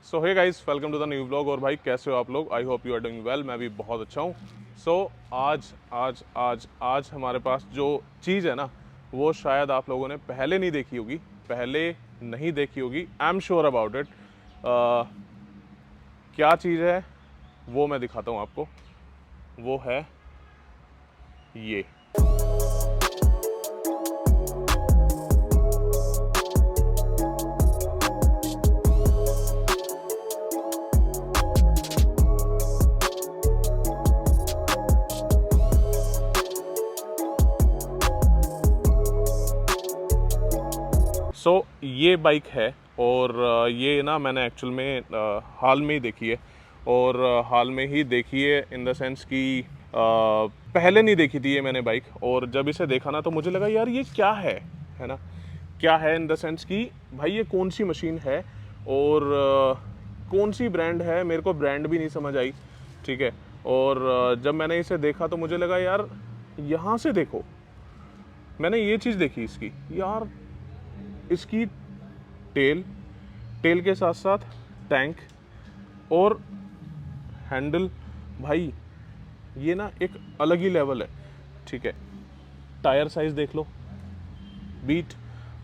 So hey guys, welcome to the new vlog. और भाई कैसे हो आप लोग? I hope you are doing well. मैं भी बहुत अच्छा हूँ। सो आज आज आज आज हमारे पास जो चीज़ है ना, वो शायद आप लोगों ने पहले नहीं देखी होगी, आई एम श्योर अबाउट इट। क्या चीज़ है वो मैं दिखाता हूँ आपको। वो है ये। ये बाइक है और ये ना मैंने एक्चुअल में हाल में ही देखी है। और हाल में ही देखी है इन द सेंस कि पहले नहीं देखी थी ये मैंने बाइक। और जब इसे देखा ना तो मुझे लगा यार ये क्या है ना, क्या है इन द सेंस कि भाई ये कौन सी मशीन है और कौन सी ब्रांड है। मेरे को ब्रांड भी नहीं समझ आई, ठीक है। और जब मैंने इसे देखा तो मुझे लगा यार यहाँ से देखो, मैंने ये चीज़ देखी इसकी, यार इसकी टेल के साथ साथ टैंक और हैंडल, भाई ये ना एक अलग ही लेवल है, ठीक है। टायर साइज देख लो, बीट,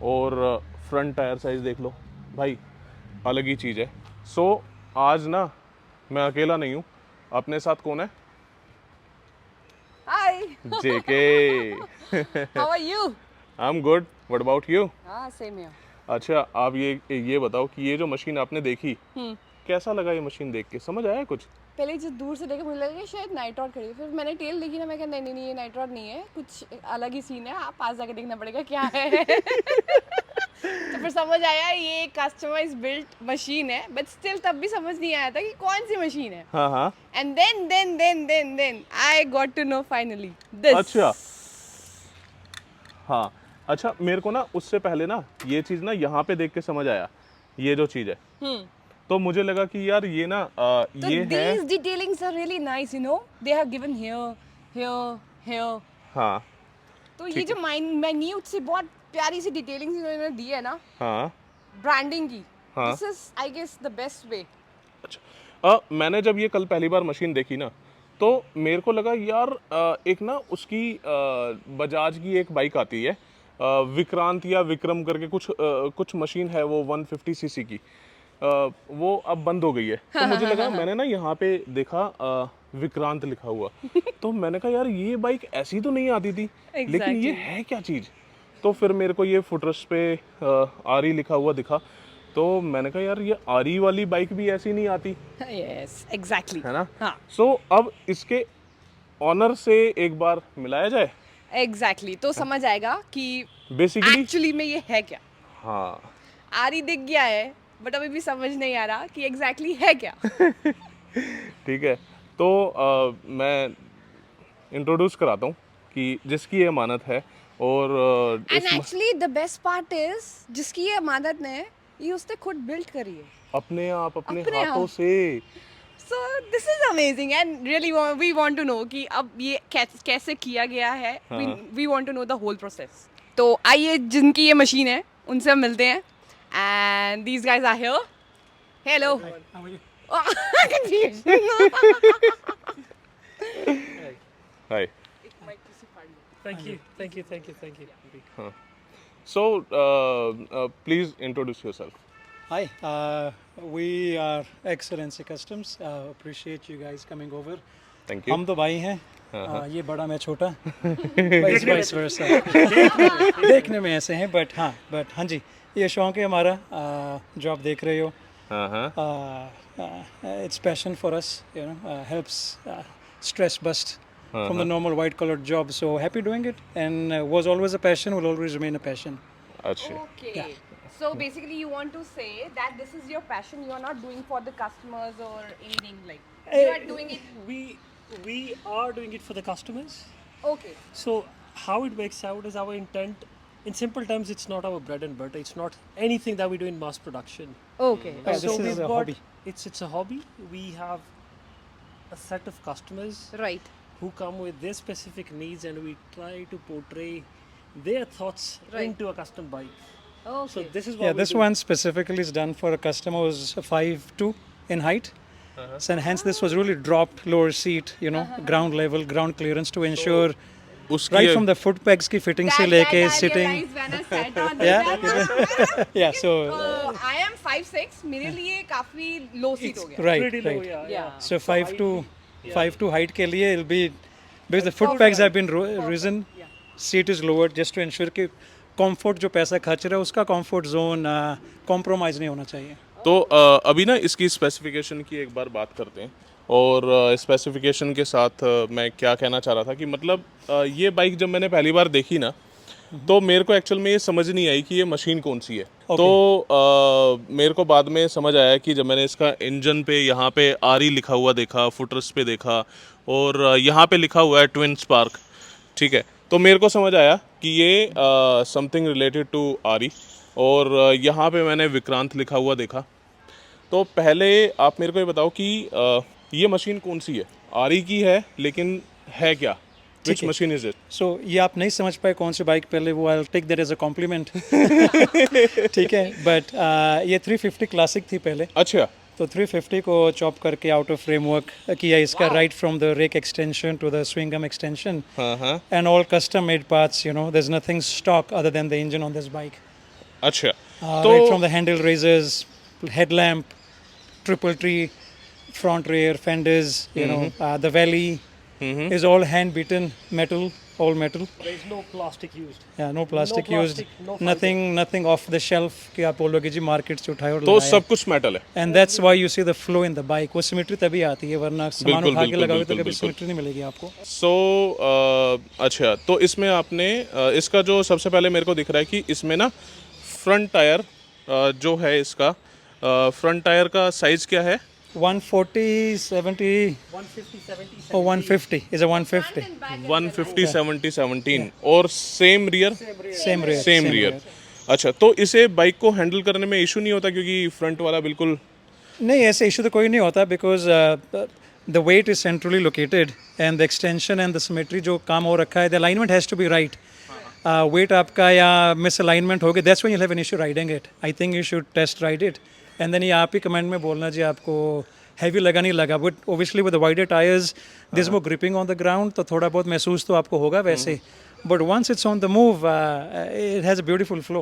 और फ्रंट टायर साइज देख लो, भाई अलग ही चीज़ है। सो आज ना मैं अकेला नहीं हूँ, अपने साथ कौन है? Hi. JK. How are you? I am good, what about you? Same here. अच्छा, आप ये बताओ कि ये जो मशीन आपने देखी, कैसा लगा ये मशीन देख के? समझ आया कुछ? पहले जो दूर से देखा मुझे लगा कि शायद नाइट रॉड खड़ी है, फिर मैंने टेल देखी ना, मैं कहा नहीं नहीं नहीं ये नाइट रॉड नहीं है, कुछ अलग ही सीन है, आप पास जाके देखना पड़ेगा क्या है। तो फिर समझ आया ये कस्टमाइज बिल्ट मशीन है, बट स्टिल तब भी समझ नहीं आया था कि कौन सी मशीन है। हाँ हाँ। And then I got to know finally this. अच्छा, हाँ अच्छा, मेरे को ना उससे पहले ना ये चीज़ ना यहाँ पे देख के समझ आया, ये जो चीज़ है। तो मुझे लगा कि यार ये ना ये है। These detailings are really nice, you know. They have given here. हाँ तो ये जो माइन्यूट से बहुत प्यारी सी डिटेलिंग इन्होंने दी है ना हाँ ब्रांडिंग की, हाँ। This is I guess the best way. अच्छा, मैंने जब ये कल पहली बार मशीन देखी ना तो मेरे को लगा यार एक ना उसकी बजाज की एक बाइक आती है, विक्रांत या विक्रम करके कुछ मशीन है, वो 150 सीसी की। वो अब बंद हो गई है। तो मुझे लगा, मैंने ना यहाँ पे देखा विक्रांत लिखा हुआ, तो मैंने कहा यार ये बाइक ऐसी तो नहीं आती थी, लेकिन ये है क्या चीज़। तो फिर मेरे को ये फुटरेस्ट पे आरी लिखा हुआ दिखा, तो मैंने कहा यार ये आरी वाली बाइक भी ऐसी नहीं आती, यस एग्जैक्टली है ना। हाँ सो अब इसके ऑनर से एक बार मिलाया जाए, एग्जैक्टली तो समझ आएगा कि बेसिकली। एक्चुअली में ये है क्या। हाँ आरी दिख गया है बट अभी भी समझ नहीं आ रहा कि एग्जैक्टली है क्या। ठीक है, तो मैं इंट्रोड्यूस कराता हूँ कि जिसकी ये अमानत है। और and actually the best part is जिसकी ये अमानत ने ये उसने खुद बिल्ड करी है अपने अपने हाथों आप। से। So this is amazing and really we want to know कि अब ये कैसे किया गया है। We want to know the whole process. तो आइए जिनकी ये मशीन है उनसे हम मिलते हैं and these guys are here. Hello. How are you? Oh, confused. Hi. Thank you. So please introduce yourself. Hi, we are Excellency Customs. Appreciate you guys coming over. Thank you. हम तो भाई हैं, ये बड़ा मैं छोटा, vice versa. देखने में ऐसे हैं, but हाँ जी, ये शौक है हमारा, जो आप देख रहे हो. It's passion for us, you know, helps stress bust from the normal white collar job. So happy doing it, and was always a passion, will always remain a passion. अच्छा, Okay. So basically you want to say that this is your passion. You are not doing for the customers or anything like. You are doing it. We are doing it for the customers. Okay. So how it works out is our intent. In simple terms, it's not our bread and butter. It's not anything that we do in mass production. Okay. This so is we've a got, hobby. It's a hobby. We have a set of customers Right. who come with their specific needs, and we try to portray their thoughts Right. into a custom bike. So this is what Yeah, we this do. one specifically is done for a customer who's 5'2" in height. So hence this was really dropped lower seat, you know, ground level, ground clearance to ensure उसकी right from the foot pegs की fitting से लेके sitting. when I sat on Yeah, yeah. So I am 5'6", मेरे लिए काफी low seat हो गया. right, Pretty low, right. yeah. So 5'2" height के लिए it'll be because the foot pegs have been risen, seat is lowered just to ensure कि comfort जो पैसा खर्च रहा है उसका comfort zone compromise नहीं होना चाहिए. तो अभी ना इसकी स्पेसिफिकेशन की एक बार बात करते हैं और स्पेसिफिकेशन के साथ मैं क्या कहना चाह रहा था कि मतलब ये बाइक जब मैंने पहली बार देखी ना तो मेरे को एक्चुअल में ये समझ नहीं आई कि ये मशीन कौन सी है. तो मेरे को बाद में समझ आया कि जब मैंने इसका इंजन पे यहाँ पे आरी लिखा हुआ देखा, फुटर्स पे देखा और यहाँ पे लिखा हुआ है ट्विन स्पार्क, ठीक है, तो मेरे को समझ आया कि ये समथिंग रिलेटेड टू आरी और यहाँ पे मैंने विक्रांत लिखा हुआ देखा. तो पहले आप मेरे को ये बताओ कि ये मशीन कौन सी है, आरी की है लेकिन है क्या, विच मशीन इज इट? So ये आप नहीं समझ पाए कौन सी बाइक पहले वो I'll take that as a compliment. ठीक है, but ये 350 क्लासिक थी पहले. अच्छा, तो 350 को चॉप करके आउट ऑफ फ्रेमवर्क किया इसका right from the rake extension to the swing arm extension हाँ हाँ, and all custom made parts, you know, there's nothing stock other than the engine on this bike. अच्छा. Right from the handle raises, headlamp, triple tree, front rear fenders, you know, the valley is all hand beaten metal, all metal. There is no plastic used. Yeah, no plastic used, plastic, no fiber. nothing off the shelf कि आप बोलोगे जी market से उठाए और तो लगाया. सब कुछ मेटल है. And that's why you see the flow in the bike. वो सिमेट्री तभी आती है वरना सामान बिल्कुल, उठा के बिल्कुल, लगाओगे तो बिल्कुल, कभी बिल्कुल. सिमेट्री नहीं मिलेगी आपको. सो अच्छा, तो इसमें आपने इसका जो सबसे पहले मेरे को दिख रहा है कि इसमें ना फ्रंट टायर जो है इसका फ्रंट टायर का साइज क्या है? 140, 70 150, 70, or 150 is a 150. 150, 70, 17 और same rear, Same rear. Same rear. अच्छा, तो इसे बाइक को हैंडल करने में इशू नहीं होता क्योंकि फ्रंट वाला बिल्कुल नहीं, ऐसे इशू तो कोई नहीं होता because the weight is centrally located and the extension and the symmetry जो काम हो रखा है, the alignment has to be right. Weight आपका या मिस अलाइनमेंट हो गया, that's when you have an issue riding it. I think you should test ride it and then ये आप ही कमेंट में बोलना जी आपको हैवी लगा नहीं लगा. But obviously with the wider tyres this more gripping on the ground, तो थोड़ा बहुत महसूस तो आपको होगा वैसे. But once it's on the move it has a beautiful flow.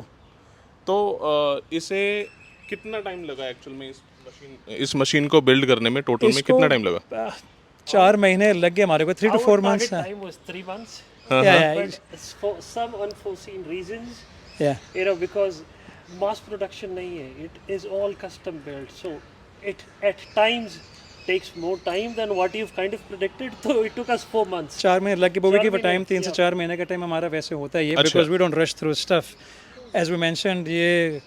तो इसे कितना टाइम लगा एक्चुअल में इस मशीन को बिल्ड करने में? टोटल में कितना टाइम लगा? 4 महीने लग गए हमारे को, 3 to 4 Our months. target time was 3 months. Yeah, But it's for some unforeseen reasons, yeah. you know, because mass production nahi hai, it is all custom built, so it at times takes more time than what you've kind of predicted. So it took us 4 months. 4 महीने लग के वो भी 4 time महीने, 3 से 4 महीने का time हमारा वैसे होता है ये, अच्छा. Because we don't rush through stuff. As we mentioned, ये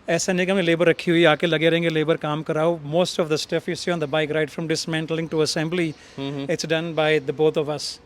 ऐसा नहीं कि हमने लेबर रखी हुई आके लगे रहेंगे लेबर काम कराओ. Most of the stuff you see on the bike right from dismantling to assembly it's done by the both of us.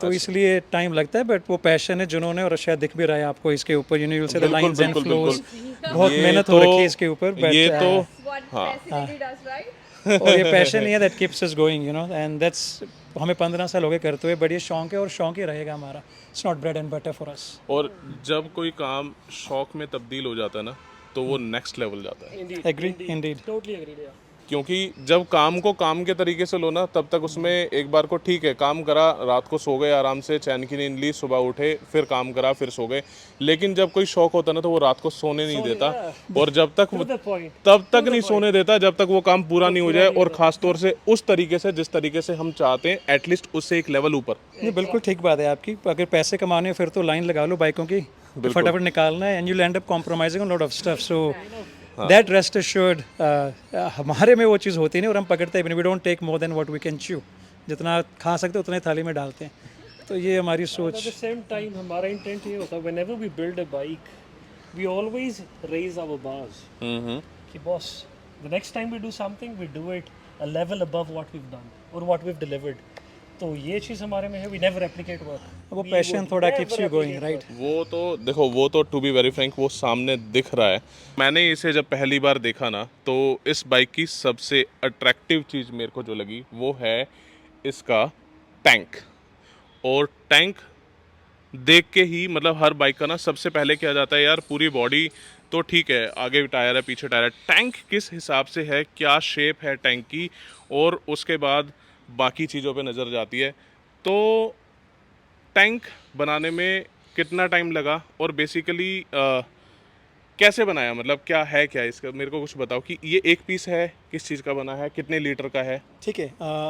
तो इसलिए टाइम लगता है, बट वो पैशन है जिन्होंने, और शायद दिख भी रहा है आपको इसके ऊपर, you know, will say the बिल्कुल, लाइंस एंड बिल्कुल, फ्लोज. बिल्कुल. बहुत ये मेहनत हो तो- रखी है इसके ऊपर, बट ये तो What basically does, right? और ये पैशन ही है that keeps us going, you know, and that's हमें 15 साल हो गए करते हुए, बट ये शौक है और शौक ही रहेगा हमारा. It's not bread and butter for us. और जब कोई काम शौक में तब्दील हो जाता है ना तो वो नेक्स्ट लेवल जाता है. Indeed. Agree, indeed. Totally agreed. Yeah. क्योंकि जब काम को काम के तरीके से लो ना तब तक उसमें एक बार को ठीक है, काम करा, रात को सो गए आराम से, चैन की नींद ली, सुबह उठे, फिर काम करा, फिर सो गए. लेकिन जब कोई शौक होता है ना तो वो रात को सोने नहीं देता, और जब तक To the point. तब तक नहीं सोने देता जब तक वो काम पूरा नहीं हो जाए, और ख़ास तौर से उस तरीके से जिस तरीके से हम चाहते हैं, एटलीस्ट उससे एक लेवल ऊपर. नहीं, बिल्कुल ठीक बात है आपकी. अगर पैसे कमाने हैं फिर तो लाइन लगा लो बाइकों की, फटाफट निकालना है, and you and up compromising on lot of stuff. So that rest assured हमारे में वो चीज़ होती नहीं, और हम पकड़ते भी नहीं. We don't take more than what we can chew. जितना खा सकते उतने थाली में डालते हैं. तो ये हमारी At सोच. the same time, हमारा intent ये होता है, whenever we build a bike, we always raise our bars. कि boss, the next time we do something, we do it a level above what we've done or what we've delivered. तो ये चीज़ हमारे में है, we never replicate work. वो We passion would थोड़ा never keeps you going, replicate right? work. वो तो देखो, वो तो टू बी वेरी फ्रैंक वो सामने दिख रहा है. मैंने इसे जब पहली बार देखा ना तो इस बाइक की सबसे अट्रैक्टिव चीज़ मेरे को जो लगी वो है इसका टैंक. और टैंक देख के ही मतलब हर बाइक का ना सबसे पहले क्या जाता है यार, पूरी बॉडी तो ठीक है, आगे भी टायर है पीछे टायर है, टैंक किस हिसाब से है, क्या शेप है टैंक की, और उसके बाद बाकी चीज़ों पे नज़र जाती है। तो टैंक बनाने में कितना टाइम लगा और बेसिकली कैसे बनाया, मतलब क्या है क्या इसका, मेरे को कुछ बताओ कि ये एक पीस है, किस चीज़ का बना है, कितने लीटर का है। ठीक है,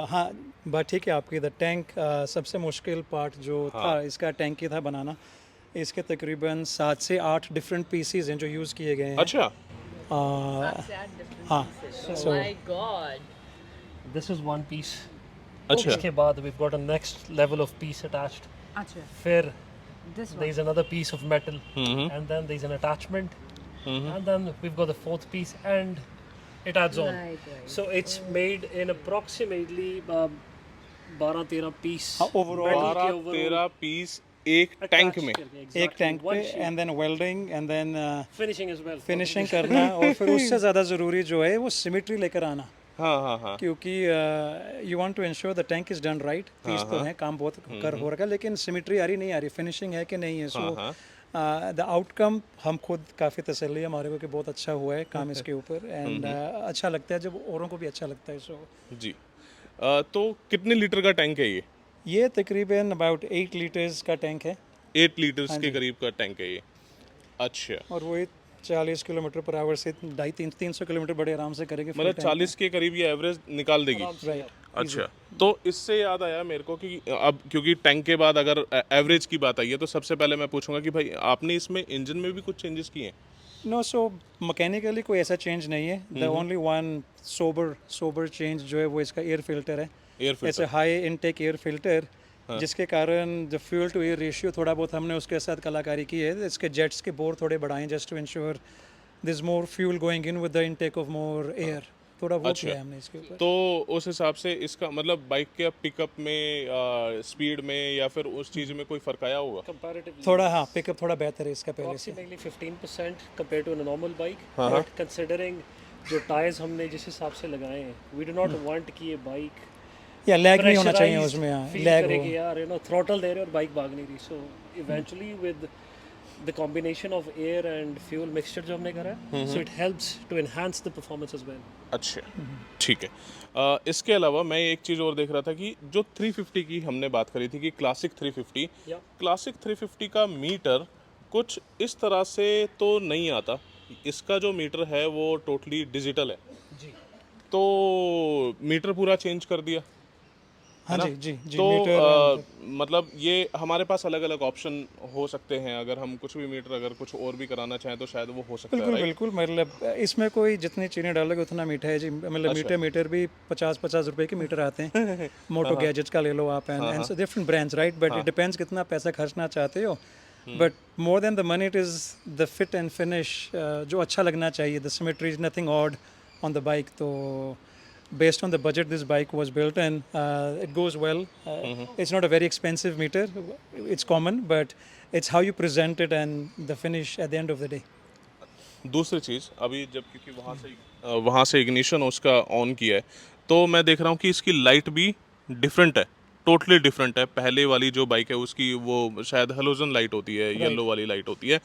हाँ, बात ठीक है आपकी। द टैंक सबसे मुश्किल पार्ट जो था इसका टैंक ही था बनाना। इसके तकरीबन 7 से 8 डिफरेंट पीसीज हैं जो यूज़ किए गए हैं। अच्छा, हाँ, So My God. this is one piece. अच्छा, उसके बाद we've got a next level of piece attached. अच्छा. फिर This one. there's another piece of metal, and then there's an attachment, and then we've got the fourth piece, and it adds on. Right, right. So it's made in approximately 12-13 piece. overall, metal के 12-13 piece एक tank में। करके, एक exactly, tank पे, one sheet. And then welding, and then Finishing as well. Finishing करना, और फिर उससे ज़्यादा ज़रूरी जो है वो सिमेट्री लेकर आना, हाँ हाँ हाँ, क्योंकि you want to ensure the tank is done right. Piece तो है, काम बहुत कर हो रखा है, लेकिन सिमेट्री आ रही नहीं आ रही, फिनिशिंग है कि नहीं है। सो द आउटकम हम खुद काफ़ी तसल्ली है हमारे को कि बहुत अच्छा हुआ है काम इसके ऊपर, एंड अच्छा लगता है जब औरों को भी अच्छा लगता है। सो जी। तो कितने लीटर का टैंक है ये तकरीबन अबाउट 8 लीटर्स का टैंक है, 8 लीटर्स के करीब का टैंक है ये। अच्छा, और वो 40 किलोमीटर पर आवर से 250-300 किलोमीटर बड़े आराम से करेंगे। मतलब 40 के करीब ये एवरेज निकाल देगी। राइट। अच्छा, तो इससे याद आया मेरे को कि अब क्योंकि टैंक के बाद अगर एवरेज की बात आई है, तो सबसे पहले मैं पूछूंगा कि भाई आपने इसमें इंजन में भी कुछ चेंजेस किए हैं? नो, सो मैकेनिकली कोई ऐसा चेंज नहीं है। The only one sober change जो है वो इसका एयर फिल्टर है। एयर ऐसे filter. High intake air filter, जिसके कारण जो फ्यूल टू एयर रेशियो थोड़ा बहुत हमने उसके साथ कलाकारी की है। इसके जेट्स के बोर थोड़े बढ़ाएं just to ensure this more fuel going in with the intake of more air, थोड़ा वो किया है हमने इसके ऊपर। तो उस हिसाब से इसका मतलब बाइक के पिकअप में, स्पीड में या फिर उस चीज़ में कोई फ़र्क आया होगा? Comparatively, थोड़ा, हाँ, पिकअप थोड़ा बेहतर है इसका पहले से। approximately 15% compared to a normal bike. But considering जो टायर्स हमने जिस हिसाब से लगाए हैं, we do not want कि ये बाइक या लैग नहीं होना चाहिए pressurized उसमें, हाँ, feel लैग करे हो। कि यार throttle दे रहे हो और बाइक भाग नहीं रही। So eventually with the combination of air and fuel mixture जो हमने करा है, so it helps to enhance the performance as well. अच्छा, ठीक है। इसके अलावा मैं एक चीज़ और देख रहा था कि जो 350 की हमने बात करी थी कि क्लासिक 350, Yeah. क्लासिक 350 का मीटर कुछ इस तरह से तो नहीं आता। इसका जो मीटर है वो टोटली डिजिटल है, जी। तो मीटर पूरा चेंज कर दिया। हाँ है जी, ना? जी, जी, तो मीटर मतलब ये हमारे पास अलग अलग ऑप्शन हो सकते हैं, अगर हम कुछ भी मीटर अगर कुछ और भी कराना चाहें तो शायद वो हो सकता है, बिल्कुल राइट? बिल्कुल, मतलब इसमें कोई जितनी चीनी डालोगे उतना मीठा है जी। मतलब मीटर भी 50-50 रुपए के मीटर आते हैं। मोटो गैजेट्स का ले लो आप, and so different brands, right, but it depends कितना पैसा खर्चना चाहते हो। But more than the money it is the fit and finish जो अच्छा लगना चाहिए। The symmetry is nothing odd on the bike. तो based on the budget this bike was built, and it goes well. It's not a very expensive meter, it's common, but it's how you present it and the finish at the end of the day. दूसरी चीज़, अभी जब क्योंकि वहाँ से ignition उसका on किया है, तो मैं देख रहा हूँ कि इसकी लाइट भी डिफरेंट है, टोटली डिफरेंट है। पहले वाली जो बाइक है उसकी वो शायद हेलोजन लाइट होती है, येलो वाली लाइट होती है।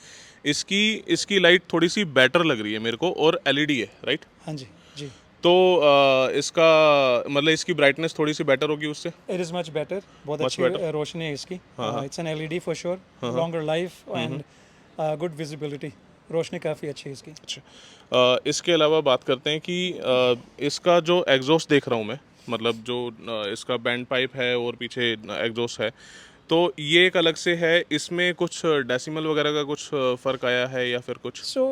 इसकी लाइट थोड़ी सी बेटर लग रही है मेरे को, और एलईडी है, राइट? हाँ जी, जी। तो इसका मतलब इसकी ब्राइटनेस थोड़ी सी बेटर होगी उससे। It is much better. बहुत Much अच्छी better. रोशनी है इसकी। It's an LED for sure. Longer life and good visibility. रोशनी काफ़ी अच्छी है इसकी। अच्छा, इसके अलावा बात करते हैं कि इसका जो एग्जॉस्ट देख रहा हूँ मैं, मतलब जो इसका बैंड पाइप है और पीछे एग्जॉस्ट है, तो ये एक अलग से है। इसमें कुछ डेसिमल वगैरह का कुछ फ़र्क आया है या फिर कुछ? So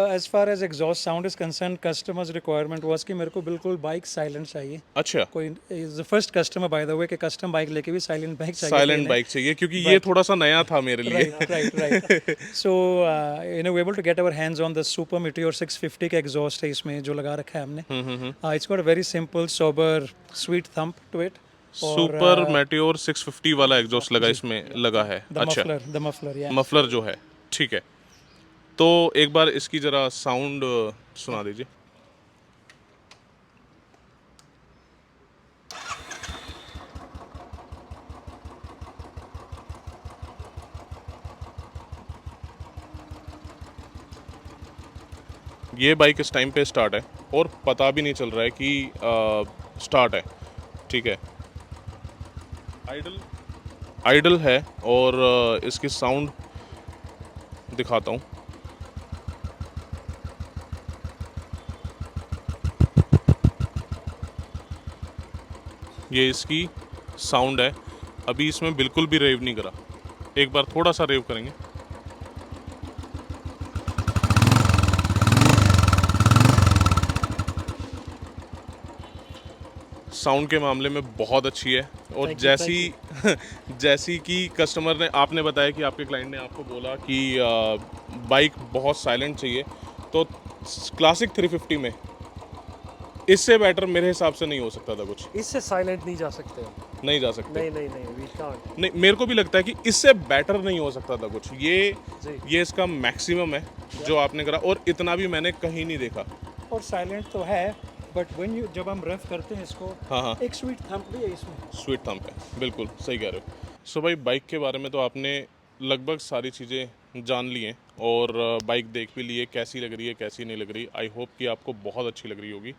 as far as exhaust sound is concerned, customers requirement was कि मेरे को बिल्कुल बाइक साइलेंट चाहिए। अच्छा, कोई is the first customer by the way कि कस्टम बाइक लेके भी साइलेंट बाइक चाहिए। साइलेंट बाइक चाहिए, क्योंकि ये थोड़ा सा नया था मेरे लिए। right. So we're able to get our hands on the Super Meteor 650 का exhaust है इसमें जो लगा रखा है हमने। It's got a very simple, sober, sweet thump to it. Super meteor 650 वाला एग्जॉस्ट लगा इसमें लगा है। अच्छा, The muffler, yeah. मफलर जो है, ठीक है। तो एक बार इसकी ज़रा साउंड सुना दीजिए। ये बाइक इस टाइम पे स्टार्ट है और पता भी नहीं चल रहा है कि स्टार्ट है, ठीक है। आइडल है और इसकी साउंड दिखाता हूँ। ये इसकी साउंड है, अभी इसमें बिल्कुल भी रेव नहीं करा। एक बार थोड़ा सा रेव करेंगे। साउंड के मामले में बहुत अच्छी है और जैसी कि कस्टमर ने आपने बताया कि आपके क्लाइंट ने आपको बोला कि बाइक बहुत साइलेंट चाहिए, तो क्लासिक 350 में इससे बेटर मेरे हिसाब से नहीं हो सकता था कुछ। इससे साइलेंट नहीं जा सकते हम। नहीं जा सकते। नहीं वी कांट। नहीं, मेरे को भी लगता है कि इससे बेटर नहीं हो सकता था कुछ। जी। ये इसका मैक्सिमम है जो आपने करा और इतना भी मैंने कहीं नहीं देखा। और साइलेंट तो है, बट व्हेन यू जब हम रफ करते हैं इसको, हाँ, एक स्वीट थंप भी है इसमें। स्वीट थंप है, बिल्कुल सही कह रहे हो। सो भाई, बाइक के बारे में तो आपने लगभग सारी चीज़ें जान ली हैं और बाइक देख भी ली है, कैसी लग रही है कैसी नहीं लग रही। आई होप कि आपको बहुत अच्छी लग रही होगी।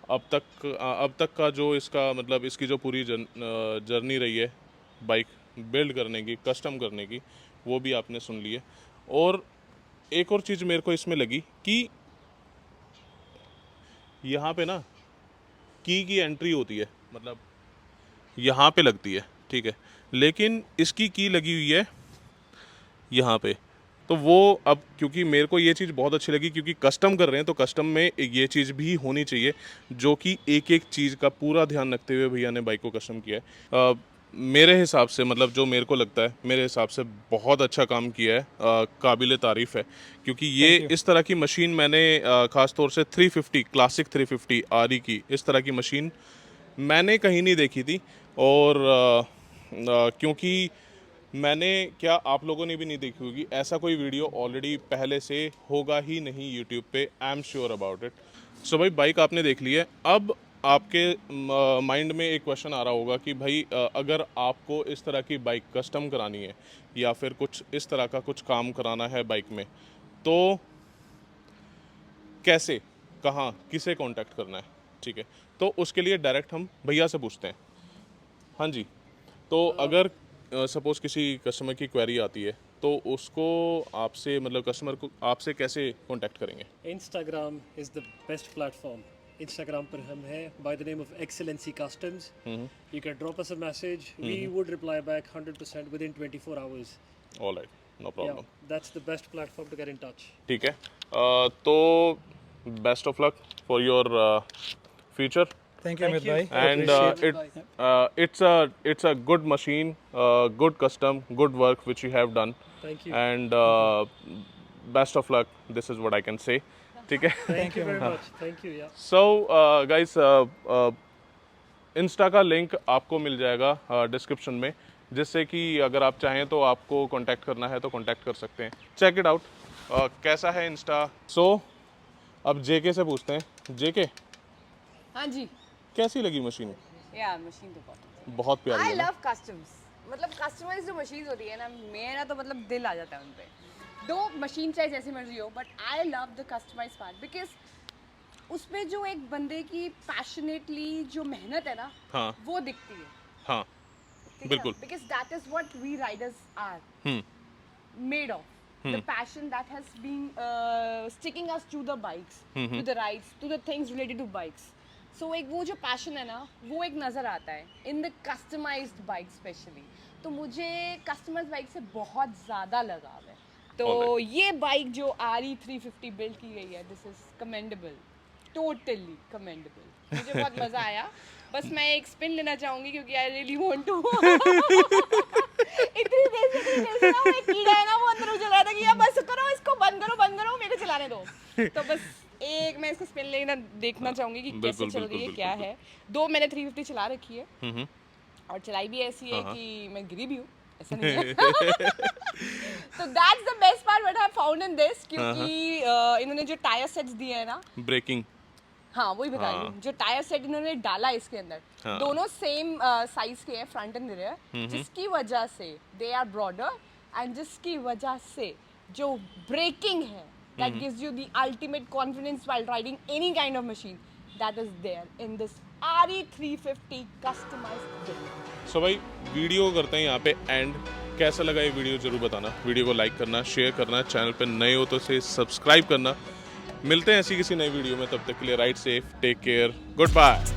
अब तक का जो इसका मतलब इसकी जो पूरी जर्नी रही है बाइक बिल्ड करने की, कस्टम करने की, वो भी आपने सुन ली है। और एक और चीज़ मेरे को इसमें लगी कि यहाँ पे ना की एंट्री होती है, मतलब यहाँ पे लगती है, ठीक है, लेकिन इसकी की लगी हुई है यहाँ पे। तो वो अब क्योंकि मेरे को ये चीज़ बहुत अच्छी लगी, क्योंकि कस्टम कर रहे हैं तो कस्टम में ये चीज़ भी होनी चाहिए, जो कि एक एक चीज़ का पूरा ध्यान रखते हुए भैया ने बाइक को कस्टम किया है। मेरे हिसाब से, मतलब जो मेरे को लगता है, मेरे हिसाब से बहुत अच्छा काम किया है, काबिल तारीफ़ है। क्योंकि ये इस तरह की मशीन मैंने ख़ास तौर से 350 क्लासिक 350 आरी की इस तरह की मशीन मैंने कहीं नहीं देखी थी। और क्योंकि मैंने, क्या आप लोगों ने भी नहीं देखी होगी, ऐसा कोई वीडियो ऑलरेडी पहले से होगा ही नहीं यूट्यूब पे, I am sure about it. So भाई, बाइक आपने देख ली है। अब आपके माइंड में एक क्वेश्चन आ रहा होगा कि भाई अगर आपको इस तरह की बाइक कस्टम करानी है या फिर कुछ इस तरह का कुछ काम कराना है बाइक में, तो कैसे, कहाँ, किसे कांटेक्ट करना है, ठीक है। तो उसके लिए डायरेक्ट हम भैया से पूछते हैं। हाँ जी, तो अगर सपोज़ किसी कस्टमर की क्वेरी आती है तो उसको आपसे, मतलब कस्टमर को आपसे कैसे कांटेक्ट करेंगे? Instagram is the best platform. Instagram पर हम हैं by the name of Excellency Customs. You can drop us a message. We would reply back 100% within 24 hours. All right, no Yeah, problem. that's the best platform to get in touch. ठीक है, तो best of luck for your future. Thank you, Amit bhai. And it's a good machine, good custom, good work which you have done. Thank you. And best of luck. This is what I can say. ठीक है। Thank you very much. Thank you. Yeah. So guys, Insta का link आपको मिल जाएगा description में, जिससे कि अगर आप चाहें तो आपको कांटेक्ट करना है तो कांटेक्ट कर सकते हैं। Check it out. कैसा है इंस्टा। सो अब जेके से पूछते हैं। जेके, हाँ जी, कैसी लगी मशीन? यार मशीन तो बहुत प्यारी आई है ना? Love customs. मतलब कस्टमाइज जो मशीन होती है ना, मेरा तो मतलब दिल आ जाता है उन पे। दो मशीन चाहे जैसी मर्जी हो, but I love the customise part, because उसमें जो एक बंदे की पैशनेटली जो मेहनत है ना, हाँ वो दिखती है। हाँ, बिल्कुल। Because that is what we riders are made of. The passion that has been sticking us to the bikes, to the rides, to the things related to bikes. So एक वो जो passion है ना, वो एक नज़र आता है in the customized bike specially. तो मुझे customized bike से बहुत ज़्यादा लगाव है। तो ये बाइक जो RE 350 बिल्ड की गई है, this is commendable, totally commendable. मुझे बहुत मज़ा आया। बस मैं एक स्पिन लेना चाहूँगी क्योंकि I really want to. इतनी देर से ना वो एक कीड़ा है ना, वो अंदर उछल रहा था कि यार बस करो, इसको बंद करो, मेरे को चलाने दो। तो बस एक मैं इसको स्पिन लेना देखना चाहूँगी कि कैसे चल रही है, क्या है। दो मैंने 350 चला रखी है और चलाई भी ऐसी है कि मैं गिरी भी हूँ, ऐसा नहीं है। तो that's the best part what I have found in this, क्योंकि इन्होंने जो टायर सेट्स दिए हैं ना, ब्रेकिंग, हाँ वही बता रही हूँ, जो टायर सेट इन्होंने डाला इसके अंदर, दोनों सेम साइज के हैं, फ्रंट एंड रियर, जिसकी वजह से दे आर ब्रॉडर, एंड जिसकी वजह से जो ब्रेकिंग है that gives you the ultimate confidence while riding any kind of machine. That is there in this RE350 customized build. सो भाई वीडियो करते हैं यहाँ पे एंड। कैसा लगा ये वीडियो जरूर बताना, वीडियो को लाइक करना, शेयर करना, चैनल पे नए हो तो इसे सब्सक्राइब करना। मिलते हैं ऐसी किसी नई वीडियो में, तब तक के लिए ride safe, take care, good bye.